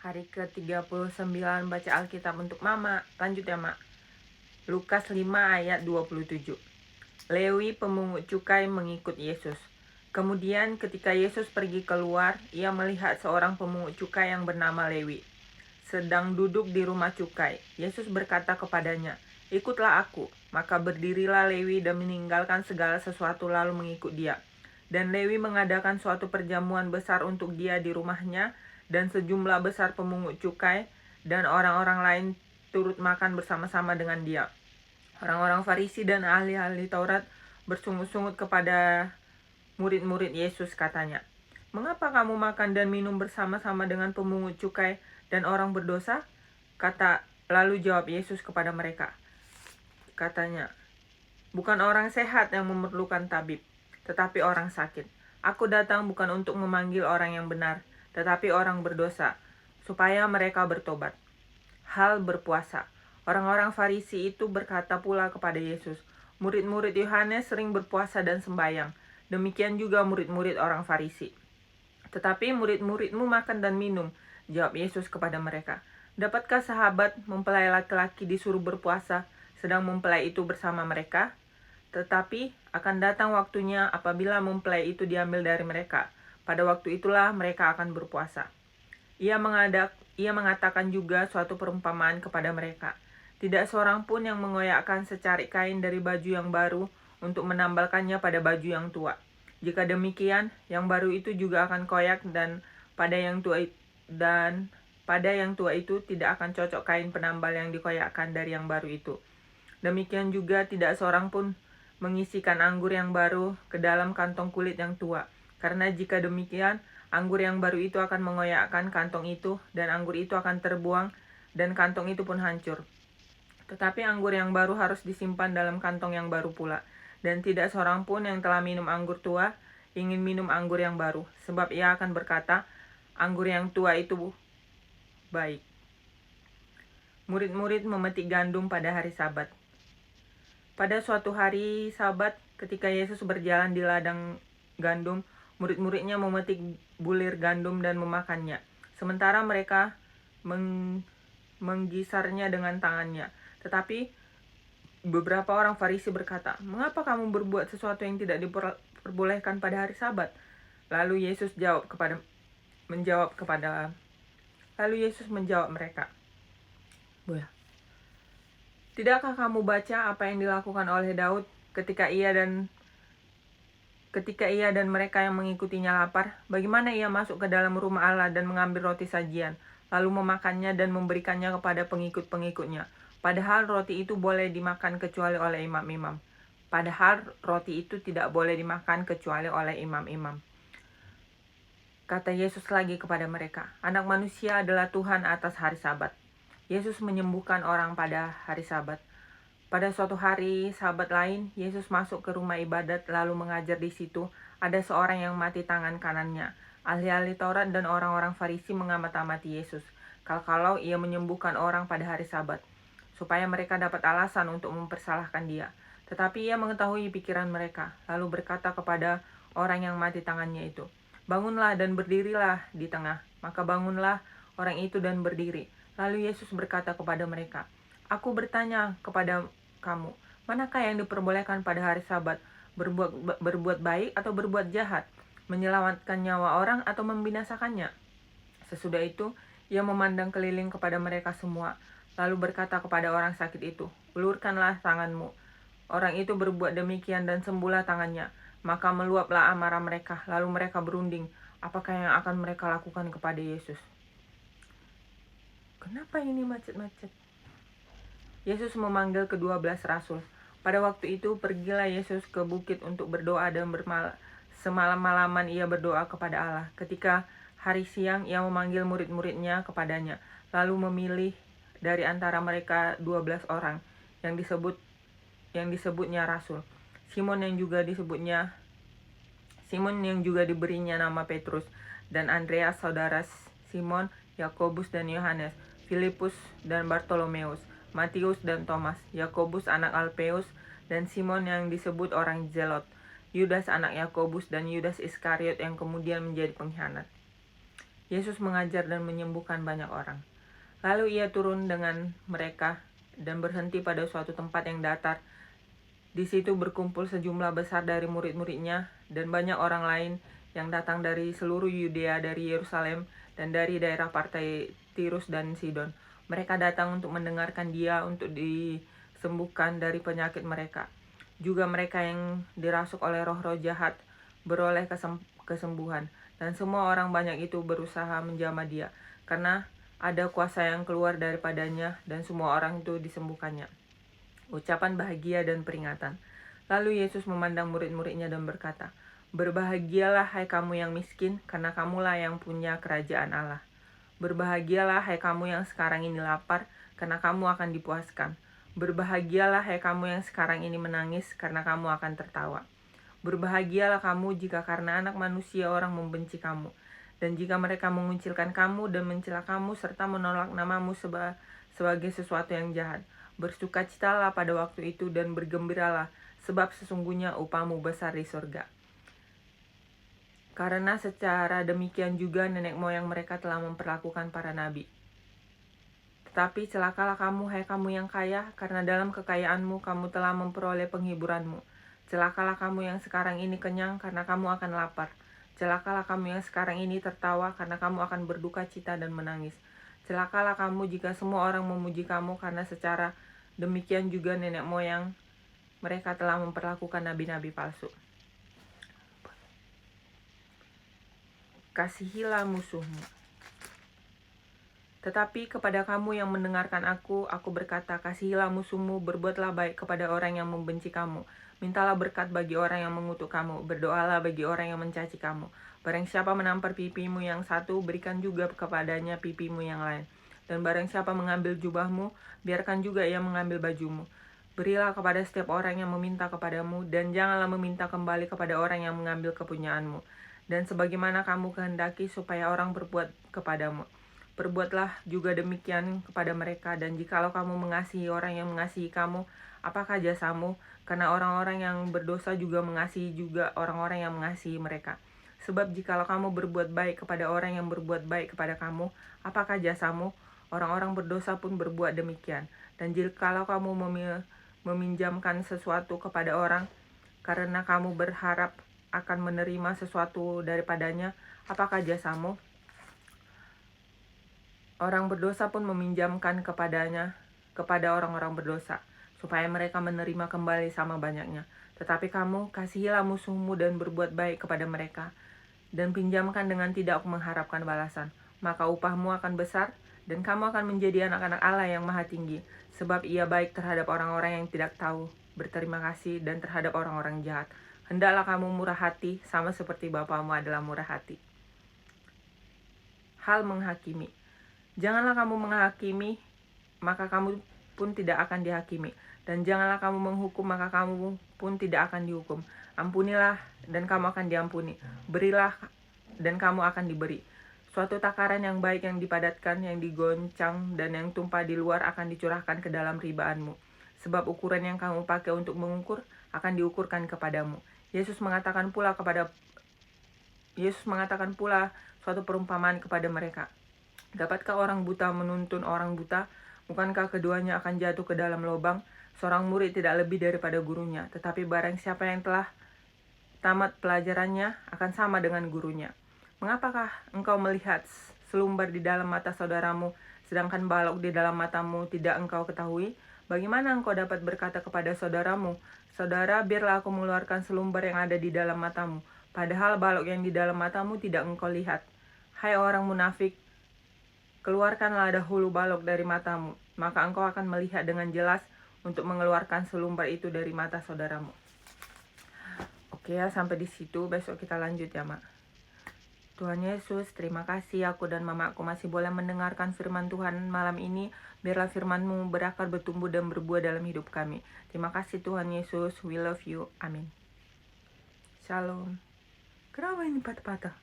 Hari ke-39 baca Alkitab untuk Mama. Lanjut ya, Mak. Lukas 5 ayat 27. Lewi pemungut cukai mengikut Yesus. Kemudian ketika Yesus pergi keluar, ia melihat seorang pemungut cukai yang bernama Lewi sedang duduk di rumah cukai. Yesus berkata kepadanya, "Ikutlah aku." Maka berdirilah Lewi dan meninggalkan segala sesuatu lalu mengikut dia. Dan Lewi mengadakan suatu perjamuan besar untuk dia di rumahnya, dan sejumlah besar pemungut cukai dan orang-orang lain turut makan bersama-sama dengan dia. Orang-orang Farisi dan ahli-ahli Taurat bersungut-sungut kepada murid-murid Yesus, katanya, "Mengapa kamu makan dan minum bersama-sama dengan pemungut cukai dan orang berdosa?" Lalu jawab Yesus kepada mereka, katanya, "Bukan orang sehat yang memerlukan tabib, tetapi orang sakit. Aku datang bukan untuk memanggil orang yang benar, tetapi orang berdosa, supaya mereka bertobat." Hal berpuasa. Orang-orang Farisi itu berkata pula kepada Yesus, "Murid-murid Yohanes sering berpuasa dan sembahyang, demikian juga murid-murid orang Farisi. Tetapi murid-muridmu makan dan minum." Jawab Yesus kepada mereka, "Dapatkah sahabat mempelai laki-laki disuruh berpuasa, sedang mempelai itu bersama mereka? Tetapi akan datang waktunya apabila mempelai itu diambil dari mereka. Pada waktu itulah mereka akan berpuasa." Ia mengatakan juga suatu perumpamaan kepada mereka. "Tidak seorang pun yang mengoyakkan secarik kain dari baju yang baru untuk menambalkannya pada baju yang tua. Jika demikian, yang baru itu juga akan koyak, dan pada yang tua itu tidak akan cocok kain penambal yang dikoyakkan dari yang baru itu. Demikian juga tidak seorang pun mengisikan anggur yang baru ke dalam kantong kulit yang tua, karena jika demikian, anggur yang baru itu akan mengoyakkan kantong itu, dan anggur itu akan terbuang, dan kantong itu pun hancur. Tetapi anggur yang baru harus disimpan dalam kantong yang baru pula. Dan tidak seorang pun yang telah minum anggur tua ingin minum anggur yang baru, sebab ia akan berkata, anggur yang tua itu baik." Murid-murid memetik gandum pada hari Sabat. Pada suatu hari Sabat, ketika Yesus berjalan di ladang gandum, murid-muridnya memetik bulir gandum dan memakannya, sementara mereka menggisarnya dengan tangannya. Tetapi beberapa orang Farisi berkata, "Mengapa kamu berbuat sesuatu yang tidak diperbolehkan pada hari Sabat?" Lalu Yesus menjawab mereka, "Tidakkah kamu baca apa yang dilakukan oleh Daud ketika ia dan mereka yang mengikutinya lapar? Bagaimana ia masuk ke dalam rumah Allah dan mengambil roti sajian, lalu memakannya dan memberikannya kepada pengikut-pengikutnya. Padahal roti itu boleh dimakan kecuali oleh imam-imam. Padahal roti itu tidak boleh dimakan kecuali oleh imam-imam." Kata Yesus lagi kepada mereka, "Anak manusia adalah Tuhan atas hari Sabat." Yesus menyembuhkan orang pada hari Sabat. Pada suatu hari Sabat lain, Yesus masuk ke rumah ibadat lalu mengajar di situ. Ada seorang yang mati tangan kanannya. Ahli-ahli Taurat dan orang-orang Farisi mengamati Yesus, kalau ia menyembuhkan orang pada hari Sabat, supaya mereka dapat alasan untuk mempersalahkan dia. Tetapi ia mengetahui pikiran mereka, lalu berkata kepada orang yang mati tangannya itu, "Bangunlah dan berdirilah di tengah." Maka bangunlah orang itu dan berdiri. Lalu Yesus berkata kepada mereka, "Aku bertanya kepada kamu, manakah yang diperbolehkan pada hari Sabat, berbuat baik atau berbuat jahat, menyelamatkan nyawa orang atau membinasakannya?" Sesudah itu, ia memandang keliling kepada mereka semua, lalu berkata kepada orang sakit itu, "Ulurkanlah tanganmu." Orang itu berbuat demikian dan sembuhlah tangannya. Maka meluaplah amarah mereka, lalu mereka berunding, apakah yang akan mereka lakukan kepada Yesus. Kenapa ini macet-macet? Yesus memanggil ke-12 rasul. Pada waktu itu pergilah Yesus ke bukit untuk berdoa, dan semalam-malaman ia berdoa kepada Allah. Ketika hari siang, ia memanggil murid-muridnya kepadanya, lalu memilih dari antara mereka 12 orang yang disebutnya rasul. Simon yang juga diberinya nama Petrus, dan Andreas saudara Simon, Yakobus dan Yohanes, Filipus dan Bartolomeus, Matius dan Thomas, Yakobus anak Alpeus, dan Simon yang disebut orang Zelot, Yudas anak Yakobus, dan Yudas Iskariot yang kemudian menjadi pengkhianat. Yesus mengajar dan menyembuhkan banyak orang. Lalu ia turun dengan mereka dan berhenti pada suatu tempat yang datar. Di situ berkumpul sejumlah besar dari murid-muridnya dan banyak orang lain yang datang dari seluruh Yudea, dari Yerusalem, dan dari daerah partai Tirus dan Sidon. Mereka datang untuk mendengarkan dia untuk disembuhkan dari penyakit mereka. Juga mereka yang dirasuk oleh roh-roh jahat beroleh kesembuhan. Dan semua orang banyak itu berusaha menjamah dia, karena ada kuasa yang keluar daripadanya, dan semua orang itu disembuhkannya. Ucapan bahagia dan peringatan. Lalu Yesus memandang murid-muridnya dan berkata, "Berbahagialah hai kamu yang miskin, karena kamulah yang punya kerajaan Allah. Berbahagialah hai kamu yang sekarang ini lapar, karena kamu akan dipuaskan. Berbahagialah hai kamu yang sekarang ini menangis, karena kamu akan tertawa. Berbahagialah kamu jika karena Anak Manusia orang membenci kamu, dan jika mereka mengucilkan kamu dan mencela kamu serta menolak namamu sebagai sesuatu yang jahat. Bersukacitalah pada waktu itu dan bergembiralah, sebab sesungguhnya upahmu besar di surga. Karena secara demikian juga nenek moyang mereka telah memperlakukan para nabi. Tetapi celakalah kamu, hai kamu yang kaya, karena dalam kekayaanmu kamu telah memperoleh penghiburanmu. Celakalah kamu yang sekarang ini kenyang, karena kamu akan lapar. Celakalah kamu yang sekarang ini tertawa, karena kamu akan berduka cita dan menangis. Celakalah kamu jika semua orang memuji kamu, karena secara demikian juga nenek moyang mereka telah memperlakukan nabi-nabi palsu. Kasihilah musuhmu. Tetapi kepada kamu yang mendengarkan aku berkata, kasihilah musuhmu, berbuatlah baik kepada orang yang membenci kamu. Mintalah berkat bagi orang yang mengutuk kamu, berdoalah bagi orang yang mencaci kamu. Barang siapa menampar pipimu yang satu, berikan juga kepadanya pipimu yang lain. Dan barang siapa mengambil jubahmu, biarkan juga ia mengambil bajumu. Berilah kepada setiap orang yang meminta kepadamu, dan janganlah meminta kembali kepada orang yang mengambil kepunyaanmu. Dan sebagaimana kamu kehendaki supaya orang berbuat kepadamu, perbuatlah juga demikian kepada mereka. Dan jikalau kamu mengasihi orang yang mengasihi kamu, apakah jasamu? Karena orang-orang yang berdosa juga mengasihi juga orang-orang yang mengasihi mereka. Sebab jikalau kamu berbuat baik kepada orang yang berbuat baik kepada kamu, apakah jasamu? Orang-orang berdosa pun berbuat demikian. Dan jikalau kamu meminjamkan sesuatu kepada orang, karena kamu berharap akan menerima sesuatu daripadanya, apakah jasamu? Orang berdosa pun meminjamkan kepada orang-orang berdosa, supaya mereka menerima kembali sama banyaknya. Tetapi kamu, kasihilah musuhmu dan berbuat baik kepada mereka, dan pinjamkan dengan tidak mengharapkan balasan. Maka upahmu akan besar, dan kamu akan menjadi anak-anak Allah yang maha tinggi, sebab ia baik terhadap orang-orang yang tidak tahu berterima kasih, dan terhadap orang-orang jahat. Hendaklah kamu murah hati, sama seperti Bapamu adalah murah hati. Hal menghakimi. Janganlah kamu menghakimi, maka kamu pun tidak akan dihakimi. Dan janganlah kamu menghukum, maka kamu pun tidak akan dihukum. Ampunilah, dan kamu akan diampuni. Berilah, dan kamu akan diberi. Suatu takaran yang baik, yang dipadatkan, yang digoncang, dan yang tumpah di luar akan dicurahkan ke dalam ribaanmu. Sebab ukuran yang kamu pakai untuk mengukur akan diukurkan kepadamu. Yesus mengatakan pula suatu perumpamaan kepada mereka. Dapatkah orang buta menuntun orang buta? Bukankah keduanya akan jatuh ke dalam lubang? Seorang murid tidak lebih daripada gurunya, tetapi barang siapa yang telah tamat pelajarannya akan sama dengan gurunya. Mengapakah engkau melihat selumbar di dalam mata saudaramu, sedangkan balok di dalam matamu tidak engkau ketahui? Bagaimana engkau dapat berkata kepada saudaramu, saudara, biarlah aku mengeluarkan selumbar yang ada di dalam matamu, padahal balok yang di dalam matamu tidak engkau lihat? Hai orang munafik, keluarkanlah dahulu balok dari matamu, maka engkau akan melihat dengan jelas untuk mengeluarkan selumbar itu dari mata saudaramu. Oke ya, sampai di situ. Besok kita lanjut ya, Mak. Tuhan Yesus, terima kasih aku dan mamaku masih boleh mendengarkan firman Tuhan malam ini. Biarlah firman-Mu berakar, bertumbuh, dan berbuah dalam hidup kami. Terima kasih Tuhan Yesus, we love you, amin. Shalom. Kenapa ini patah-patah?